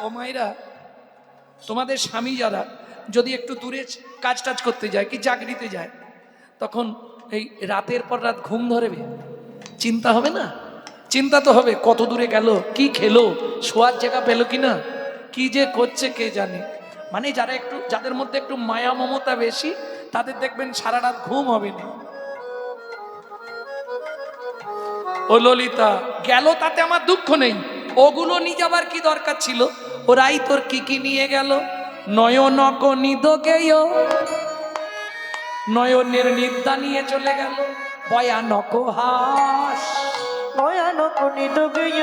ও মায়েরা, তোমাদের স্বামী যারা যদি একটু দূরে কাজ টাজ করতে যায় কি চাকরিতে যায়, তখন এই রাতের পর রাত ঘুম ধরবে, চিন্তা হবে না? চিন্তা তো হবে, কত দূরে গেল, কি খেলো, শোয়ার জায়গা পেলো কিনা, কি যে করছে কে জানে। মানে যারা একটু, যাদের মধ্যে একটু মায়া মমতা বেশি, তাদের দেখবেন সারা রাত ঘুম হবে না। ও ললিতা গেল, তাতে আমার দুঃখ নেই, ওগুলো নিয়ে যাবার কি দরকার ছিল? ওরাই তোর কি কি নিয়ে গেল। নয়নক নিদকেয়, নয়নের নিদ্রা নিয়ে চলে গেল, ভয়ানক হাস, ভয়ানক নিদকেয়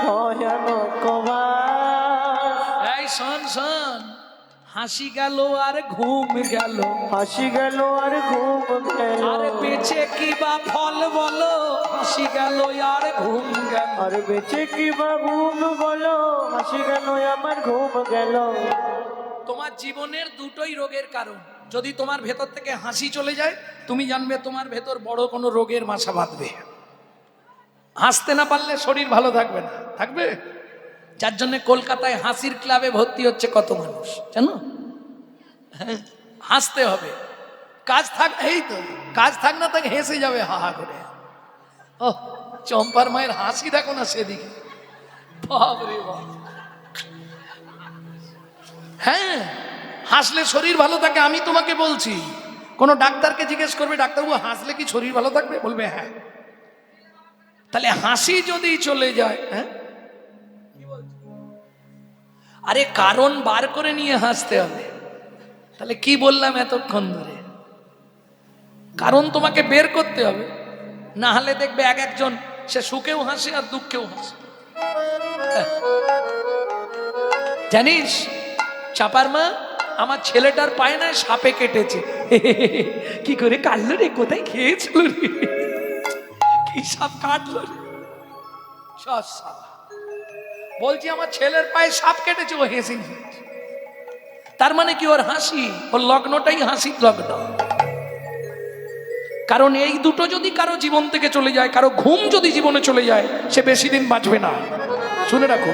ভয়ানক বাস। এই শোন শোন, হাসি গেল আর ঘুম গেল, হাসি গেল আর ঘুম গেল, আর বেঁচে কি বা ফল বলো, হাসি গেল আর ঘুম গেল। আর বেঁচে কি বা ঘুম বলো, হাসি গেল আমার ঘুম গেল। তোমার জীবনের দুটোই রোগের কারণ। যদি তোমার ভেতর থেকে হাসি চলে যায়, তুমি জানবে তোমার ভেতর বড় কোনো রোগের মাথা বাঁধবে। হাসতে না পারলে শরীর ভালো থাকবে না, থাকবে। যার জন্য কলকাতায় হাসির ক্লাবে ভর্তি হচ্ছে কত মানুষ জানো? হ্যাঁ, হাসতে হবে। কাজ থাক, এই তো কাজ থাক না তাকে হেসে যাবে হা হা করে। ও চম্পার মায়ের হাসি দেখো না সেদিকে, বাপরে বাপ। হ্যাঁ, হাসলে শরীর ভালো থাকে। আমি তোমাকে বলছি, কোনো ডাক্তারকে জিজ্ঞেস করবে, ডাক্তারবাবু হাসলে কি শরীর ভালো থাকবে? বলবে হ্যাঁ। তাহলে হাসি যদি চলে যায়, হ্যাঁ, আরে কারণ বার করে নিয়ে হাসতে হবে। তাহলে কি বললাম এতক্ষণ ধরে? কারণ তোমাকে বের করতে হবে, না হলে দেখবে এক একজন সে সুখেও হাসে আর দুঃখেও হাসে। জানিস চাপার মা, আমার ছেলেটার পায়ে না সাপে কেটেছে। কি করে কাটলো রে, কোথায় খেয়েছিল রে, কি সাপ কাটলো রে? বলছি আমার ছেলের পায়ে সাপ কেটেছে, ও হেসে। তার মানে কি ওর হাসি, ওর লগ্নটাই হাসির লগ্ন। কারণ এই দুটো যদি কারো জীবন থেকে চলে যায়, কারো ঘুম যদি জীবনে চলে যায়, সে বেশি দিন বাঁচবে না, শুনে রাখো।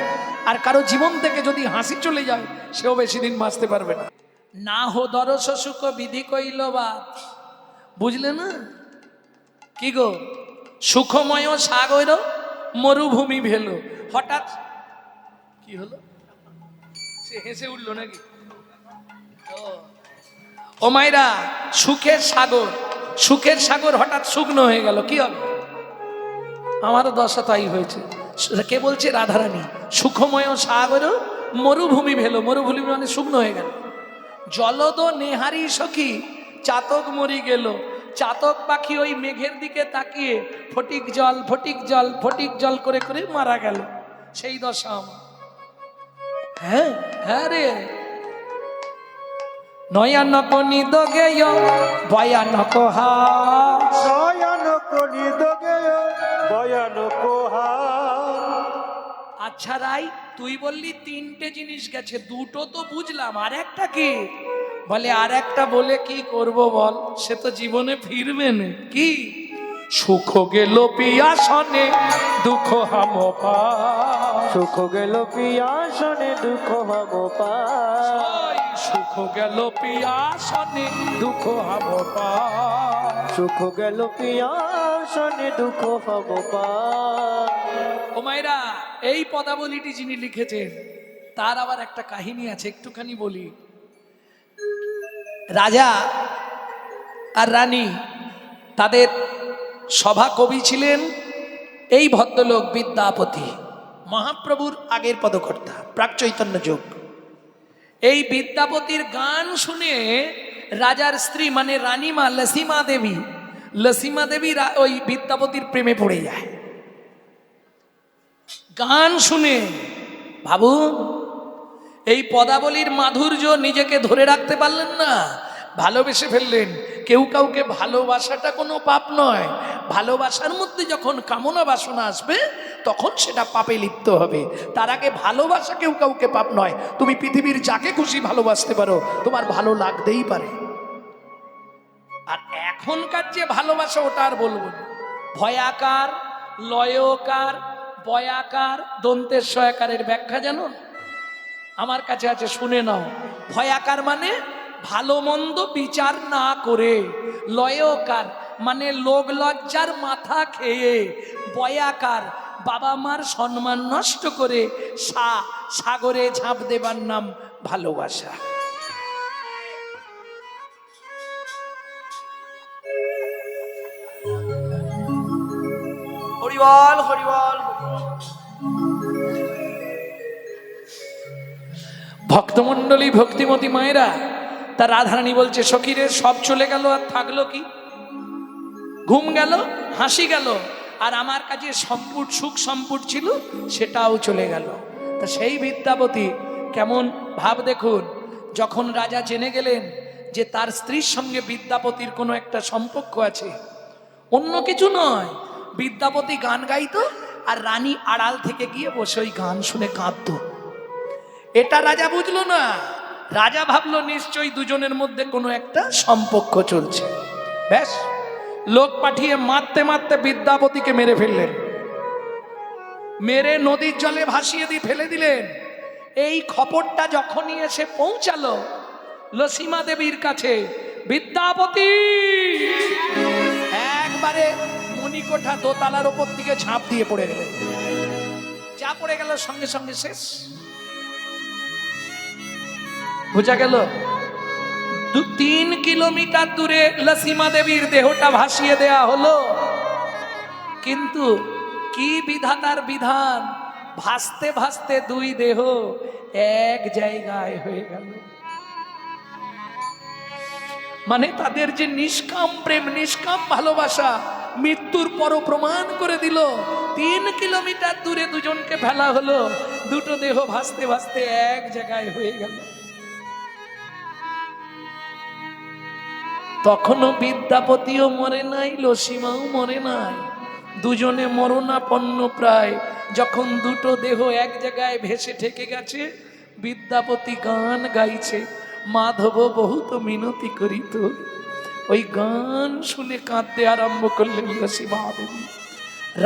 আর কারো জীবন থেকে যদি হাসি চলে যায়, সেও বেশি দিন বাঁচতে পারবে না। না হো দরস সুখ বিধি কইল বাত, বুঝলে না? কি গো, সুখময় সাগর মরুভূমি ভেল। হঠাৎ কি হলো? সে হেসে উঠলো নাকি? ও মাইরা, সুখের সাগর, সুখের সাগর হঠাৎ শুকনো হয়ে গেল, কি হবে? আমারও দশা তাই হয়েছে। কে বলছে? রাধারানী। সুখময় সাগর মরুভূমি ভেলো, মরুভূমি মানে শুকনো হয়ে গেল। জলদ নেহারি সখী চাতক মরি গেল। চাতক পাখি ওই মেঘের দিকে তাকিয়ে ফটিক জল ফটিক জল ফটিক জল করে করে মারা গেল। সেই দশা আমার। হ্যাঁ হ্যাঁ রে, নয়ানক নিদকেয় ভয়ানক হাস, ভয়ানক নিদকেয় ভয়ানক হাস। আচ্ছা রাই, তুই বললি তিনটে জিনিস গেছে, দুটো তো বুঝলাম, আর একটা কি? বলে আর একটা বলে কি করব বল, সে তো জীবনে ফিরবে না। কি? সুখ গেল পিয়াসনে দুঃখ হাম পাস, সুখ গেল পিয়াসনে দুঃখ হাম পাস, সুখ গেল পিয়াসনে দুঃখ হাম পাস, সুখ গেল পিয়াসনে দুঃখ হাম পাস। ও মায়েরা, এই পদাবলীটি যিনি লিখেছেন তার আবার একটা কাহিনী আছে, একটুখানি বলি। রাজা আর রানী, তাদের সভা কবি ছিলেন এই ভদ্রলোক বিদ্যাপতি, মহাপ্রভুর আগের পদকর্তা, প্রাক চৈতন্য যুগ। এই বিদ্যাপতির গান শুনে রাজার স্ত্রী মানে রানীমা লসিমা দেবী, লসিমা দেবী ওই বিদ্যাপতির প্রেমে পড়ে যায়। গান শুনে ভাবুন, এই পদাবলীর মাধুর্য নিজেকে ধরে রাখতে পারলেন না, ভালোবেসে ফেললেন। কেউ কাউকে ভালোবাসাটা কোনো পাপ নয়, ভালোবাসার মধ্যে যখন কামনা বাসনা আসবে তখন সেটা পাপে লিপ্ত হবে। তার আগে ভালোবাসা কেউ কাউকে পাপ নয়। তুমি পৃথিবীর যাকে খুশি ভালোবাসতে পারো, তোমার ভালো লাগতেই পারে। আর এখনকার যে ভালোবাসা, ওটা আর বলবো না। ভয়াকার, লয়কার, বয়াকার, দন্তের সয়াকারের ব্যাখ্যা জানো? আমার কাছে আছে, শুনে নাও। ভয়াকার মানে ভালো মন্দ বিচার না করে, লয়কার মানে লোক লজ্জার মাথা খেয়ে, বয়াকার বাবা মার সম্মান নষ্ট করে সাগরে ঝাঁপ দেবার নাম ভালোবাসা। হরিবল হরিবল। ভক্তমণ্ডলী, ভক্তিমতী মায়েরা, তা রাধারানী বলছে সখীরে সব চলে গেল, আর থাকলো কি? ঘুম গেল, হাসি গেল, আর আমার কাছে সম্পুট সুখ সম্পুট ছিল সেটাও চলে গেল। তা সেই বিদ্যাপতি কেমন ভাব দেখুন, যখন রাজা জেনে গেলেন যে তার স্ত্রীর সঙ্গে বিদ্যাপতির কোনো একটা সম্পর্ক আছে, অন্য কিছু নয়, বিদ্যাপতি গান গাইতো আর রানী আড়াল থেকে গিয়ে বসে ওই গান শুনে কাঁদতো। এটা রাজা বুঝলো না, রাজা ভাবলো নিশ্চয়ই দুজনের মধ্যে কোনো একটা সম্পর্ক চলছে। ব্যাস, লোক পাঠিয়ে মারতে মারতে বিদ্যাপতিকে মেরে ফেললেন, মেরে নদীর জলে ভাসিয়ে দিয়ে ফেলে দিলেন। এই খবরটা যখনই এসে পৌঁছালো লসীমা দেবীর কাছে, বিদ্যাপতি একবারে মণিকোঠা দোতলার ওপর থেকে ঝাঁপ দিয়ে পড়ে গেলেন। যা পড়ে গেল সঙ্গে সঙ্গে শেষ। বোঝা গেল 3 কিলোমিটার দূরে লসীমা দেবীর দেহটা ভাসিয়ে দেয়া হলো, কিন্তু কি বিধাতার বিধান, ভাসতে ভাসতে দুই দেহ এক জায়গায় হয়ে গেল। মানে তাদের যে নিষ্কাম প্রেম, নিষ্কাম ভালোবাসা মৃত্যুর পরও প্রমাণ করে দিল। 3 কিলোমিটার দূরে দুজনকে ফেলা হলো, দুটো দেহ ভাসতে ভাসতে এক জায়গায় হয়ে গেল। তখনও বিদ্যাপতিও মরে নাই, লসীমাও মরে নাই, দুজনে মরণাপন্ন প্রায়। যখন দুটো দেহ এক জায়গায় ভেসে ঠেকে গেছে, বিদ্যাপতি গান গাইছে, মাধব বহুত মিনতি করিত। ওই গান শুনে কাঁদতে আরম্ভ করলেন লসীমা দেবী।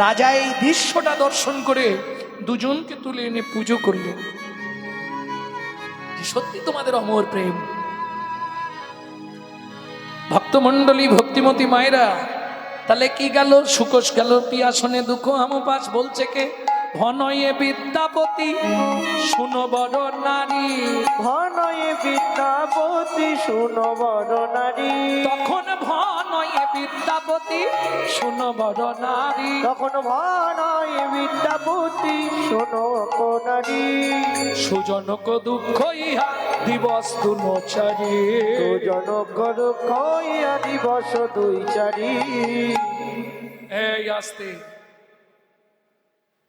রাজা এই দৃশ্যটা দর্শন করে দুজনকে তুলে এনে পুজো করলেন। সত্যি তোমাদের অমর প্রেম। ভক্তমণ্ডলী, ভক্তিমতী মায়েরা, তাহলে কি গেল? সুকোষ গেল পিয়াসনে দুঃখ আমপাস। বলছে কে? ভনয়ে বিদ্যাপতি শুনো বড় নারী, ভনয়ে বিদ্যাপতি শুনো বড় নারী। তখন ভনয়ে বিদ্যাপতি শুনো বড় নারী, তখন ভনয়ে বিদ্যাপতি শুনো নারী। সুজনক দুঃখ ইহা দিবস দুচারি, সুজনক দুঃখ ইহা দিবস দুই চারি। এই আস্তে,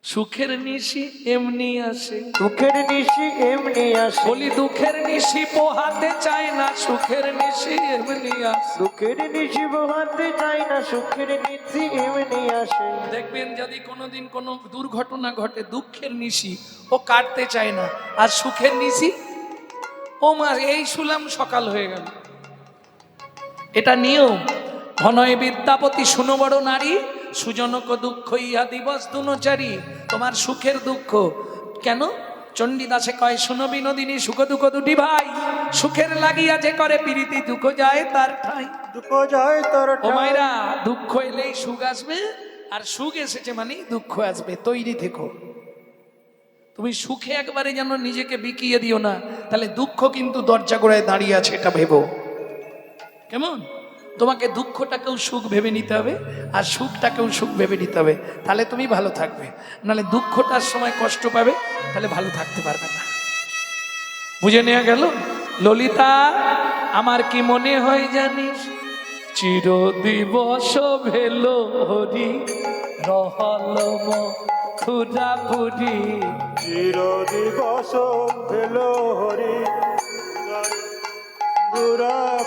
সুখের নিশি এমনি আসে, দুঃখের নিশি এমনি আসে। বলি দুঃখের নিশি পোহাতে চায় না, সুখের নিশি এমনি আসে। দুঃখের নিশি পোহাতে চায় না, সুখের নিশি এমনি আসে। দেখবেন যদি কোনোদিন কোনো দুর্ঘটনা ঘটে, দুঃখের নিশি ও কাটতে চায় না, আর সুখের নিশি ও মা এই শুলাম সকাল হয়ে গেল। এটা নিয়ম। ঘনয় বিদ্যাপতি শুনো বড় নারী, সুজনক দুঃখ ইহা দিবস দুচারি। তোমার সুখের দুঃখ কেন? চণ্ডীদাসে কয়, শুনো বিনোদিনী সুখ দুঃখ দুটি ভাই, সুখের লাগিয়া যে করে প্রীতি, দুঃখ যায় তার ঠাই। দুঃখ যায় তার ও মায়েরা, দুঃখ এলেই সুখ আসবে, আর সুখ এসেছে মানে দুঃখ আসবে। তৈরি থেকো। তুমি সুখে একবারে যেন নিজেকে বিকিয়ে দিও না, তাহলে দুঃখ কিন্তু দরজা গোড়ায় দাঁড়িয়ে আছে, এটা ভেবো। কেমন? তোমাকে দুঃখটাকেও সুখ ভেবে নিতে হবে, আর সুখটাকেও সুখ ভেবে নিতে হবে, তাহলে তুমি ভালো থাকবে। নাহলে দুঃখটার সময় কষ্ট পাবে, তাহলে ভালো থাকতে পারবে না। বুঝে নেওয়া গেল? ললিতা, আমার কি মনে হয় জানিস, চির দিবস ভেল হরি রহল মথুরা পুরী। চির দিবস ভেল হরি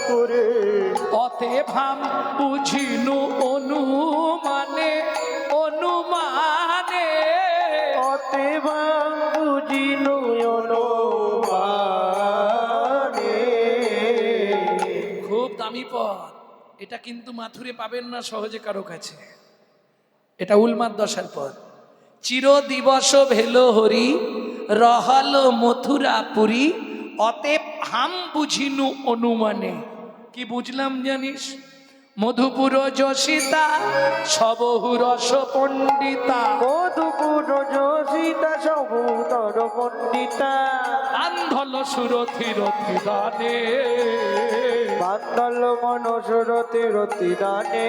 পুরে। অতে ভাম বুঝিনু অনুমানে, অনুমানে অতে ভাম বুঝিনু অনুমানে। খুব দামি পদ, এটা কিন্তু মাথুরে পাবেন না সহজে কারো কাছে। এটা উলমাদ দশার পদ। চির দিবস ভেল হরি রহল মথুরাপুরী অতএব হাম বুঝিনু অনুমানে। কি বুঝলাম জানিস? মধুপুর যশিতা সবহু রস পণ্ডিতা, মধুপুর যোশিতা সবুতর পণ্ডিতা, বান্ধল সুরথি রথি দানে। বান্দল মনসরতি রতি দানে।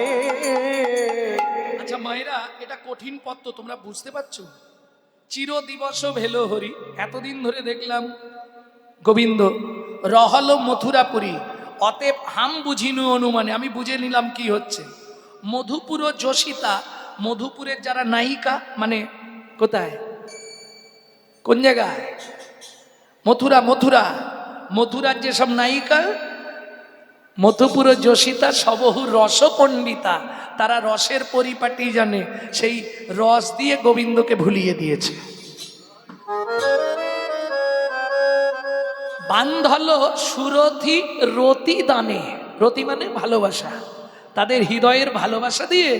আচ্ছা মায়েরা, এটা কঠিন পদ তো তোমরা বুঝতে পারছো? চির দিবস ভেলো হরি, এতদিন ধরে দেখলাম গোবিন্দ রহল মথুরাপুরী অতএব হাম বুঝিনু অনুমানে, আমি বুঝে নিলাম কি হচ্ছে। মধুপুর যশিতা, মধুপুরের যারা নায়িকা, মানে কোথায়, কোন জায়গায়? মথুরা, মথুরা, মথুরার যেসব নায়িকা, মধুপুর যশিতা সবহু রস পণ্ডিতা, তারা রসের পরিপাটি জানে, সেই রস দিয়ে গোবিন্দকে ভুলিয়ে দিয়েছে। বান্ধল সুরথি রতি দানে, রতি মানে ভালোবাসা, তাদের হৃদয়ের ভালোবাসা দিয়ে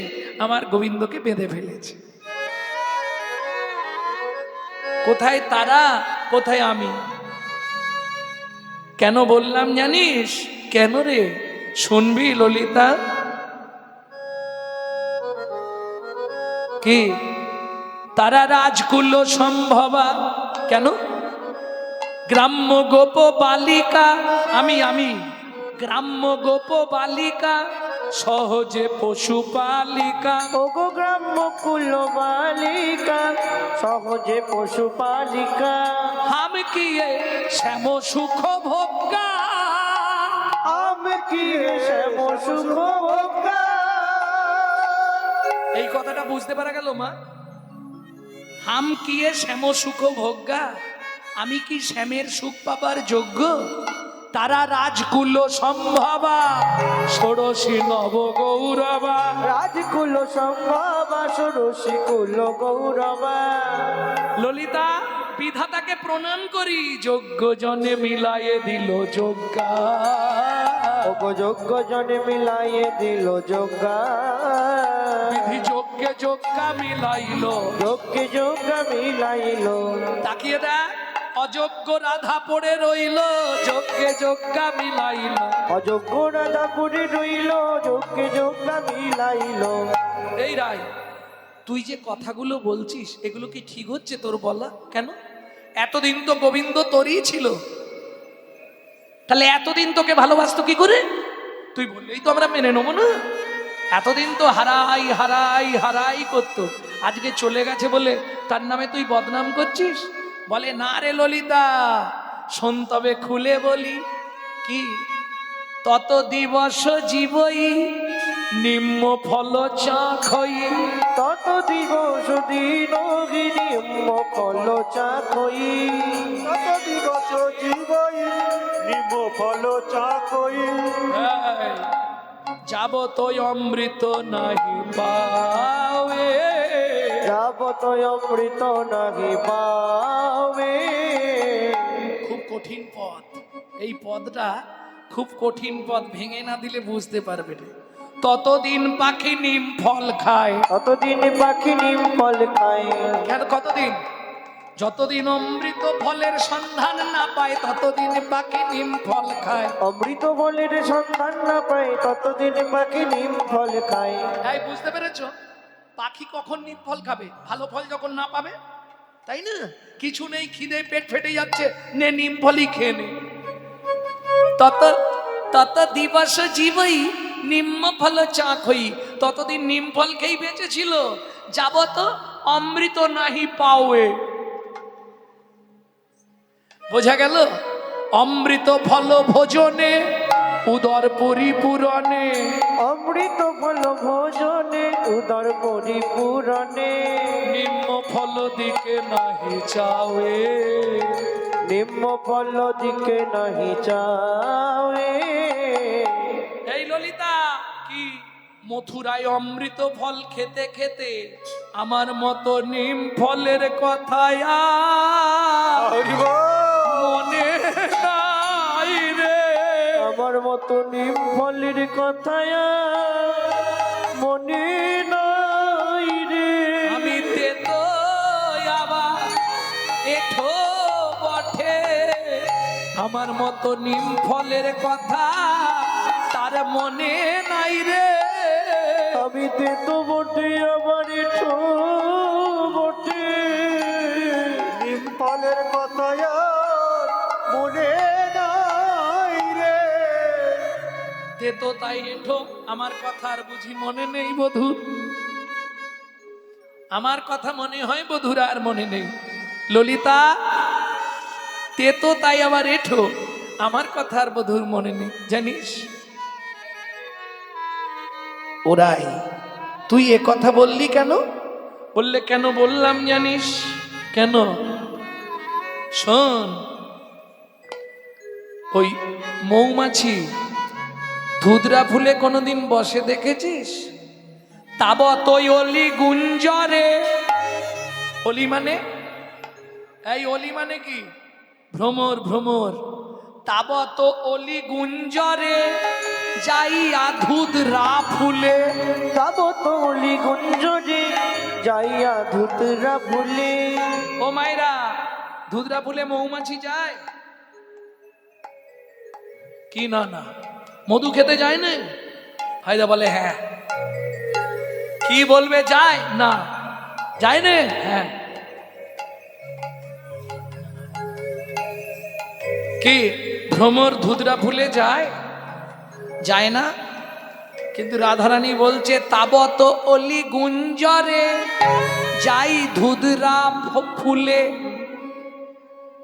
আমার গোবিন্দকে বেঁধে ফেলেছে। কোথায় তারা, কোথায় আমি? কেন বললাম জানিস? কেন রে? শুনবি ললিতা? কি তারা রাজকুল সম্ভবা? কেন? গ্রাম্য গোপ বালিকা, আমি গ্রাম্য গোপ বালিকা সহজে পশুপালিকা। ওগো গ্রাম্য কুল বালিকা সহজে পশুপালিকা, হাম কিয়ে শ্যাম সুখ ভোগা। আমি কি শ্যাম সুখ ভোগা। এই কথাটা বুঝতে পারা গেল মা? হাম কিয়ে শ্যাম সুখ ভোগা, আমি কি শ্যামের সুখ পাবার যোগ্য? তারা রাজকুল সম্ভবা ষোড়শী নব গৌরবা। রাজকুল সম্ভবা ষোড়শী কুল গৌরবা। ললিতা, বিধাতাকে প্রণাম করি, যোগ্য জনে মিলায়ে দিল যোগ্যা। ওগো যোগ্য জনে মিলাইয়ে দিল যোগ্যা। বিধি যোগ্যে যোগ্যা মিলাইল। যোগ্যে যোগ্যা মিলাইল। তাকিয়ে দেখ, অযোগ্য রাধা পড়ে রইল, যোগ্যে যোগ্যা মিলাইল। অযোগ্য রাধা পুরে রইল, যোগ্যে যোগ্যা মিলাইল। এই রায়, তুই যে কথাগুলো বলছিস এগুলো কি ঠিক হচ্ছে তোর বলা? কেন? এতদিন তো গোবিন্দ তোরই ছিল, তাহলে এতদিন তোকে ভালোবাসতো কি করে? তুই বললেই তো আমরা মেনে নেবো না? এতদিন তো হারাই হারাই হারাই করতো, আজকে চলে গেছে বলে তার নামে তুই বদনাম করছিস? বলে না রে ললিতা, শোন তবে খুলে বলি। কি? তত দিবস জীবই নিম্ন ফল চাখই। তত দিবস দিন নিম্ন ফল চাখই। তত দিবস জীবই নিম্ন ফল চাখই। যাবত অমৃত নাহি পাবে। যাবত অমৃত নাহি পাবে। খুব কঠিন পদ, এই পদটা খুব কঠিন পদ, ভেঙে না দিলে বুঝতে পারবে না। ততদিন পাখি নিম ফল খায়। ততদিন পাখি নিম ফল খায়। কেন কতদিন? যতদিন অমৃত ফলের সন্ধান না পায় ততদিন পাখি নিম ফল খায়। অমৃত ফলের সন্ধান না পায় ততদিন পাখি নিম ফল খায়। তাই বুঝতে পেরেছো? পাখি কখন নিম ফল খাবে? ভালো ফল যখন না পাবে, তাই না? কিছু নেই, খিদে পেট ফেটে যাচ্ছে, নে নিম ফলই খেয়ে নে। তত তত দিবস জীবই নিম্ন ফল চাখই, ততদিন নিম ফল খেয়েই বেঁচে ছিল। যাবত অমৃত নাহি পাওয়ে। বোঝা গেল? অমৃত ফল ভোজনে উদর পরিপূরণে। অমৃত ফল ভোজনে উদর পরিপূরণে। নিম্ন ফল দিকে নাহি চাওয়ে। নিম্ন ফল দিকে নাহি চাওয়ে। এই ললিতা, কি মথুরায় অমৃত ফল খেতে খেতে আমার মতো নিম ফলের কথায় মনে নাই রে। আমার মতো নিম ফলের কথায় মনে নাই রে। আমি তেতো আবার এঠো আমার মতো নিম ফলের কথা তার মনে নাই রে। আমি তেতো বটে আমার এঠো বটে, নিম ফলের কথা আর মনে নাই রে। তেতো তাই এঠো, আমার কথা আর বুঝি মনে নেই বধূর। আমার কথা মনে হয় বধুর আর মনে নেই। ললিতা, তেতো তাই আবার এঠো, আমার কথা আর বধুর মনে নেই জানিস। ওরাই তুই এ কথা বললি কেন? বললে কেন বললাম জানিস কেন? শোন, ওই মৌমাছি ধুদরা ফুলে কোনোদিন বসে দেখেছিস? তাবত অলি গুঞ্জরে, অলি মানে এই অলি মানে কি? ভ্রমর, ভ্রমর। তাবত অলি গুঞ্জরে যাইয়া ধুদরা ফুলে। যাবো তলি গুঞ্জরে যাইয়া ধুতরা ভুলে। ও মাইরা, ধুদরা ফুলে মৌমাছি যায় কি? না না, মধু খেতে যায় না? হায়দা বলে হ্যাঁ। কি বলবে যায় না? যায় না? হ্যাঁ। কি ভ্রমর ধুদরা ফুলে যায়? যায় না। কিন্তু রাধারানী বলছে তাবত অলি গুঞ্জরে যাই ধুদরা ফুলে।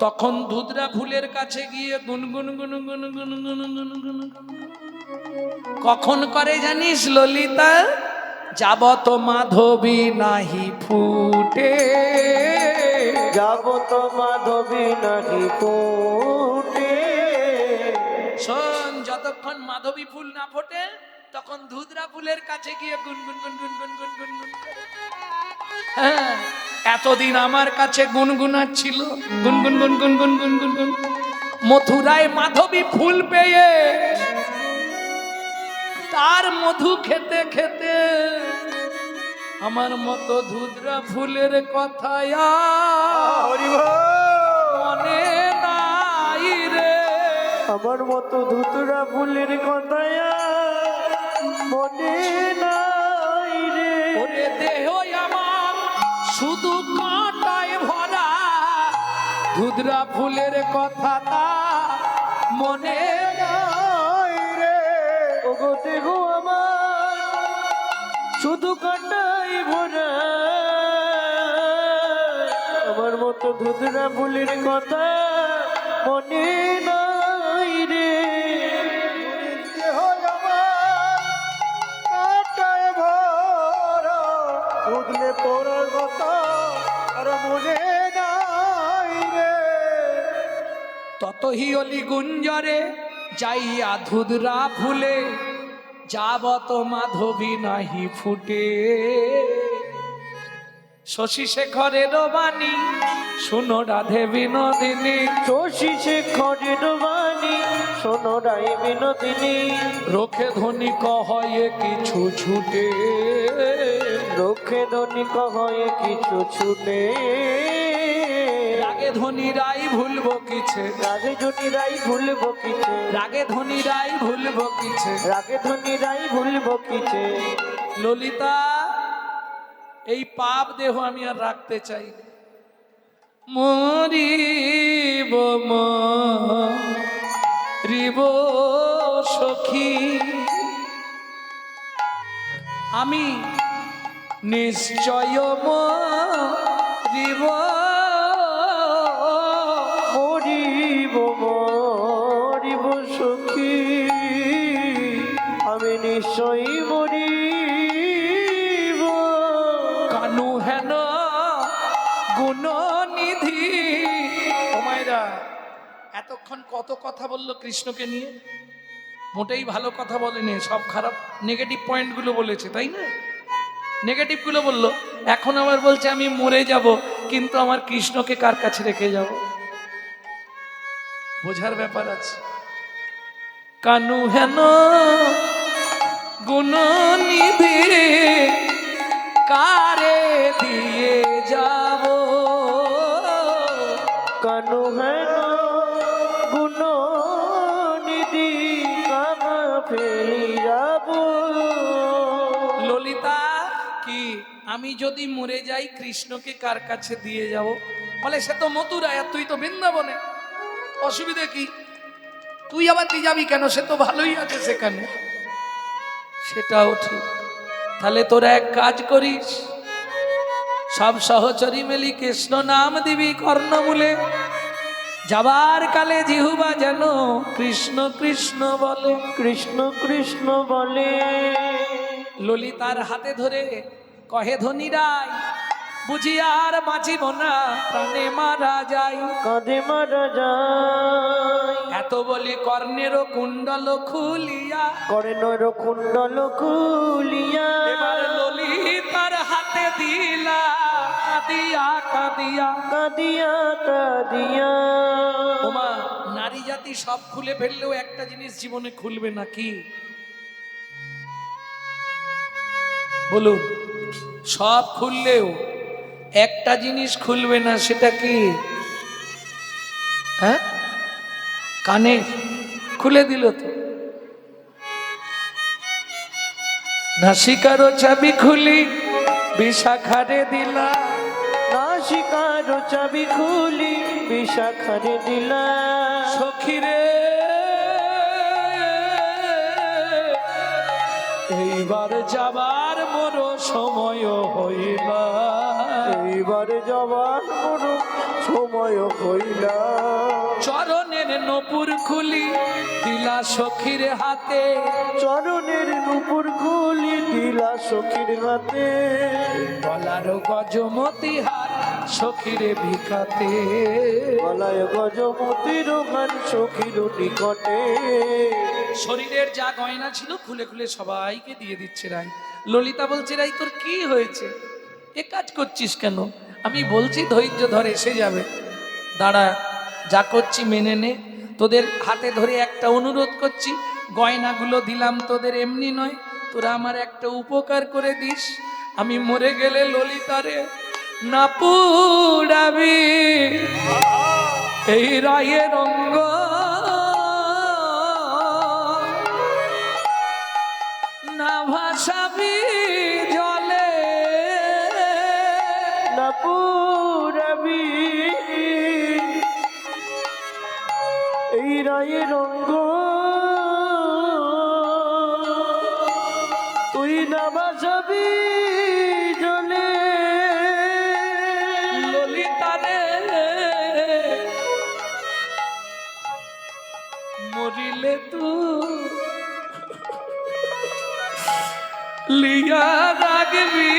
তখন ধুদরা ফুলের কাছে গিয়ে গুনগুন গুনগুন গুনগুন গুনগুন কখন করে জানিস ললিতা? যাবত মাধবী নাহি ফুটে। যাবো তো মাধবী নাহি ফুটে। শোন, যতক্ষণ মাধবী ফুল না ফোটে তখন ধুদরা ফুলের কাছে গিয়ে গুনগুন গুনগুন গুনগুন গুনগুন করে। হ্যাঁ, এতদিন আমার কাছে গুনগুনাচ্ছিল, গুনগুন গুনগুন গুনগুন গুনগুন। মথুরায় মাধবী ফুল পেয়ে তার মধু খেতে খেতে আমার মতো ধুদরা ফুলের কথা হরি বল। মনে নাই রে। আমার মতো ধুতরা ফুলের কথা মনে নাই রে। ওরে দেহ আমার শুধু কাঁটায় ভরা, ধুদরা ফুলের কথা তা মনে নাই রে। ওগো দেহ আমার শুধু কাটাই ভরা, আমার মতো ধুতরা ফুলের কথা মনে নাই রে। দেহ আমার কাঁটায় ভরা, বুঝলে পড়ার কথা আর মনে নাই রে। ততহি অলি গুঞ্জরে যাইয়া ধুদরা ফুলে যাবত মাধবী নাহি ফুটে। শশী শেখরের বাণী শুনো রাধে বিনোদিনী। শশী শেখরের বাণী শোনো রাই বিনোদিনী। রোখে ধ্বনি কহয়ে কিছু ছুটে। রোখে ধনিক হয়ে কিছু ছুটে। রাগে ধ্বনি রাই ভুলবো কিছে, রাগে ধনি রাই ভুলব কিছে। রাগে ধ্বনি রাই ভুলবো কিছে। রাগে ধনি রাই ভুলব কিছে। ললিতা, এই পাপ দেহ আমি আর রাখতে চাই না। মরিব মরিব সখী, আমি নিশ্চয় মরিব। মরিব মরিব সখী, আমি নিশ্চয়ই মরিব। কানু হেন গুণ নিধি। ও মায়েরা, এতক্ষণ কত কথা বললো কৃষ্ণকে নিয়ে, মোটেই ভালো কথা বলেনি, সব খারাপ নেগেটিভ পয়েন্টগুলো বলেছে, তাই না? নেগেটিভগুলো বললো। এখন আবার বলছে আমি মরে যাব, কিন্তু আমার কৃষ্ণকে কার কাছে রেখে যাব? বোঝার ব্যাপার আছে। কানু হেন গুণ নিধি কারে দিয়ে যাব। কানু হেন গুণ আমি যদি মরে যাই কৃষ্ণকে কার কাছে দিয়ে যাব? বলে সে তো মথুরায় আর তুই তো বৃন্দাবনে, অসুবিধা কি? তুই আবার দিয়ে যাবি কেন? সে তো ভালোই আছে সেখানে। সেটাও ঠিক। তাহলে তোরা এক কাজ করিস, সব সহচরী মিলি কৃষ্ণ নাম দিবি কর্ণমূলে, যাবার কালে জিহুবা যেন কৃষ্ণ কৃষ্ণ বলে। কৃষ্ণ কৃষ্ণ বলে। ললিতার হাতে ধরে কহে ধনী রায়, বুঝি আর বাঁচিব না, প্রাণে মারা যাই। কাঁধে মারা যায়। এত বলি কর্ণেরও কুণ্ডল খুলিয়া, কর্ণের কুণ্ডল খুলিয়া এবার ললিতার হাতে দিলা কাঁদিয়া কাঁদিয়া। কাঁদিয়া কাঁদিয়া। ওমা, নারী জাতি সব খুলে ফেললেও একটা জিনিস জীবনে খুলবে না, কি বলুন? সব খুললেও একটা জিনিস খুলবে না, সেটা কি? হ্যাঁ, কানে খুলে দিল তো। নাসিকারও চাবি খুলি বিশাখারে দিলা, নাসিকার চাবি খুলি বিশাখারে দিলা। সখিরে এইবার যাবার মোর সময় হইলা, এইবার যাবার মোর সময় হইলা। চরণের নপুর খুলি দিলা সখির হাতে, চরণের নুপুর খুলি দিলা সখীর হাতে। গলার গজমতি হার সখিরে ভিখাতে, গলায় গজমতির গান সখীর নিকটে। শরীরের যা গয়না ছিল খুলে খুলে সবাইকে দিয়ে দিচ্ছে রাই। ললিতা বলছে, রাই তোর কি হয়েছে? এ কাজ করছিস কেন? আমি বলছি ধৈর্য ধর, এসে যাবে, দাঁড়া, যা করছি মেনে নে। তোদের হাতে ধরে একটা অনুরোধ করছি, গয়নাগুলো দিলাম তোদের এমনি নয়, তোরা আমার একটা উপকার করে দিস। আমি মরে গেলে ললিতারে না পুড়াবি এই রায়ের অঙ্গ, না ভাসাবি জলে, না পুরবি এই রায়ের রঙ্গ, তুই না বাসাবি জলে। ললিতারে মরিলে তুই লিয়া রাখবি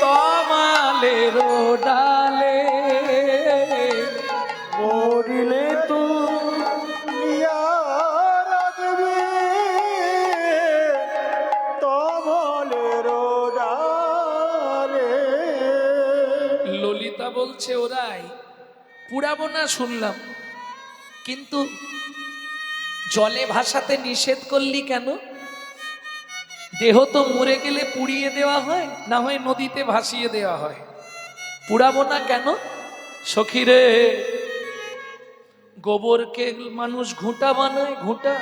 তমালের ডালে, মরিলে তো লিয়া রাখবি তমলের ডালে। ললিতা বলছে, ওরাই পুড়াবো না শুনলাম, কিন্তু জলে ভাসাতে নিষেধ করলি কেন? দেহ তো মরে গেলে পুড়িয়ে দেওয়া হয়, না হয় নদীতে ভাসিয়ে দেওয়া হয়, পুড়াবো না কেন? সখীরে, গোবরকে মানুষ ঘুঁটা বানায়, ঘুঁটা,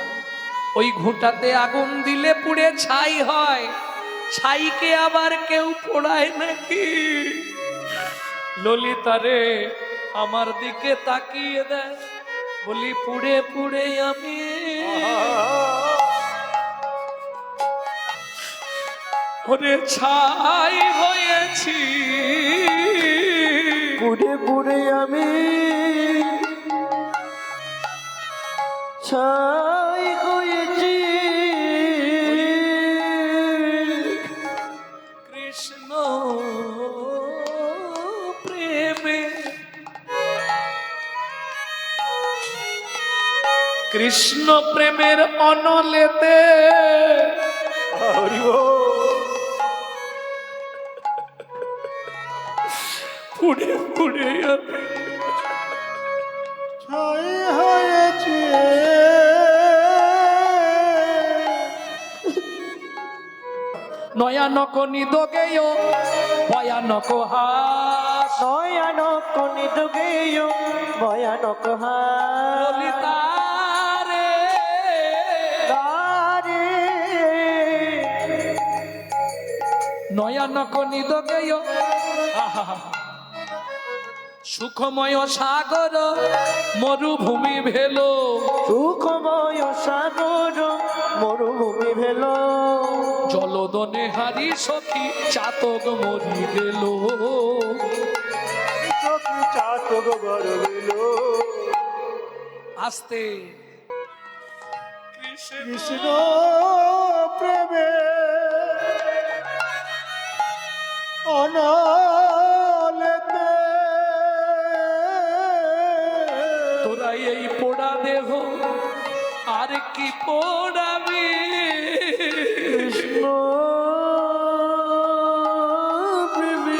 ওই ঘুঁটাতে আগুন দিলে পুড়ে ছাই হয়, ছাইকে আবার কেউ পোড়ায় নাকি? ললিতারে আমার দিকে তাকিয়ে দেয়, বলি পুড়ে পুড়ে আমি ওরে ছাই হয়েছি, পুড়ে পুড়ে আমি ছাই হয়েছি। কৃষ্ণ প্রেমে, কৃষ্ণ প্রেমের অনলেতে হরি বল। পুড়ে পুড়ে আমি ছাই হয়েছে নয়ানক নিদোগেয় ভয়ানক হাস, ভয়ানক নিদুগেয় ভয়ানক হাস। ললিতারে তারে নয়নক নিদকেয় সুখময় সাগর মরুভূমি ভেলো সুখময় সাগর মরুভূমি ভেল জলদনে হারি সখী চাতক মরি গেল সখী চাতক গরবিল আস্তে কৃষ্ণ প্রেমে অনালেতে তোরা এই পোড়া দেহ আর কি পোড়াবি কৃষ্ণ প্রেমে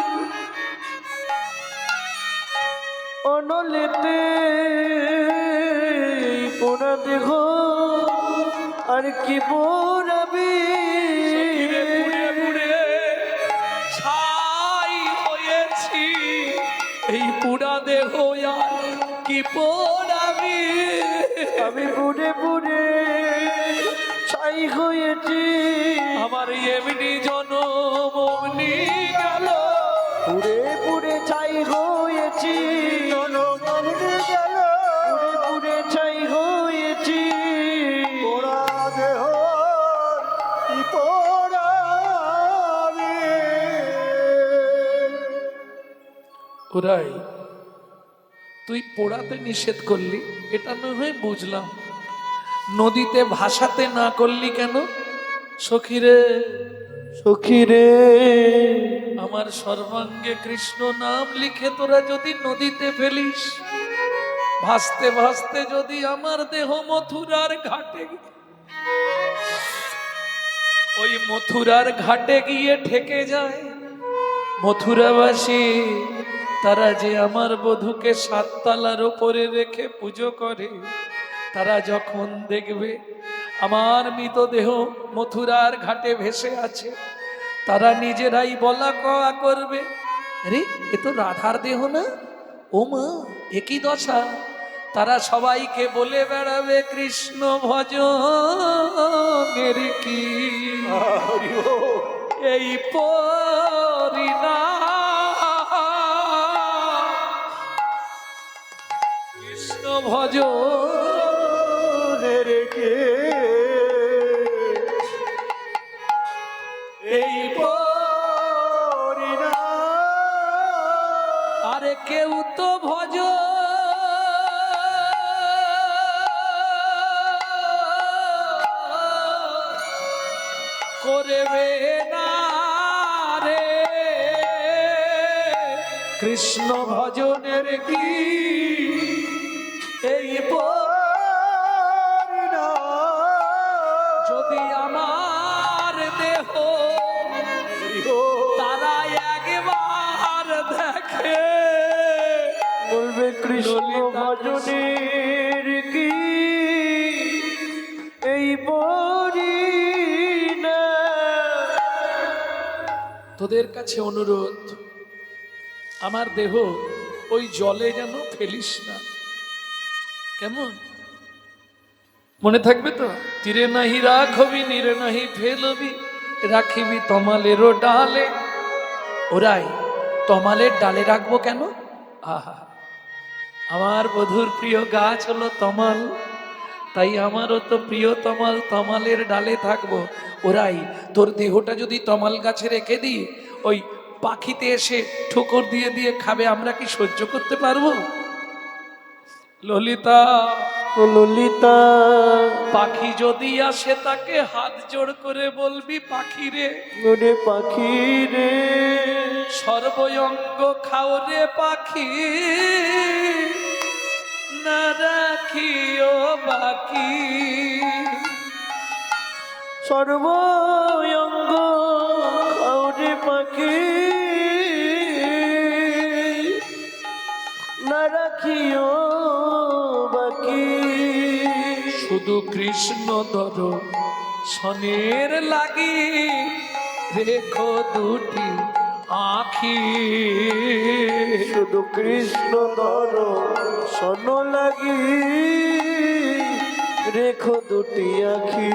অনলেতে পোড়া দেহ আর কি পোড়াবি পুড়ে পুড়ে ছাই হয়েছি এই পোড়া দেহ আর কি পোড়াবি আমি পুড়ে পুড়ে ছাই হয়েছি আমার এমনি জনম অমনি গেল পুড়ে পুড়ে ছাই হয়েছি জনমগ্নে গেল পুড়ে পুড়ে ছাই হয়েছি পোড়া দেহ কি পোড়াবি ওরাই তুই পোড়াতে নিষেধ করলি এটা না হয় বুঝলাম নদীতে ভাসাতে না করলি কেন সখীরে সখী রে আমার সর্বাঙ্গে কৃষ্ণ নাম লিখে তোরা যদি নদীতে ফেলিস ভাসতে ভাসতে যদি আমার দেহ মথুরার ঘাটে ওই মথুরার ঘাটে গিয়ে ঠেকে যায় মথুরাবাসী তারা যে আমার বধূকে সাততলার ওপরে রেখে পুজো করে তারা যখন দেখবে আমার মৃতদেহ মথুরার ঘাটে ভেসে আছে তারা নিজেরাই বলা কওয়া করবে আরে এ তো রাধার দেহ না ও মা একই দশা তারা সবাইকে বলে বেড়াবে কৃষ্ণ ভজনের কি হরি বল। এই পরিণাম কৃষ্ণ ভজনের কে এই আরে কেউ তো ভজ করবে না রে কৃষ্ণ ভজনের কি এই যদি আমার দেহ তারা একবার দেখে বলবে কৃষ্ণ ললিতা ভজনের কি এই বরি না তোদের কাছে অনুরোধ আমার দেহ ওই জলে যেন ফেলিস না কেমন মনে থাকবে তো তীরে নাহি রাখবি নীরে নাহি ফেলবি রাখিবি তমালেরও ডালে ওরাই তমালের ডালে রাখবো কেন আহা আমার বধুর প্রিয় গাছ হলো তমাল তাই আমারও তো প্রিয় তমাল তমালের ডালে থাকবো ওরাই তোর দেহটা যদি তমাল গাছে রেখে দিই ওই পাখিতে এসে ঠোকর দিয়ে দিয়ে খাবে আমরা কি সহ্য করতে পারবো ললিতা ও ললিতা পাখি যদি আসে তাকে হাত জোড় করে বলবি পাখি রে ওরে পাখি রে সর্বঙ্গ খাও রে পাখি না রাখিও বাকি সর্বঙ্গ খাওরে পাখি না রাখিও বাকি শুধু কৃষ্ণ দর সনের লাগি রেখো দুটি আখি শুধু কৃষ্ণ ধর শোনো লাগি রেখো দুটি আখি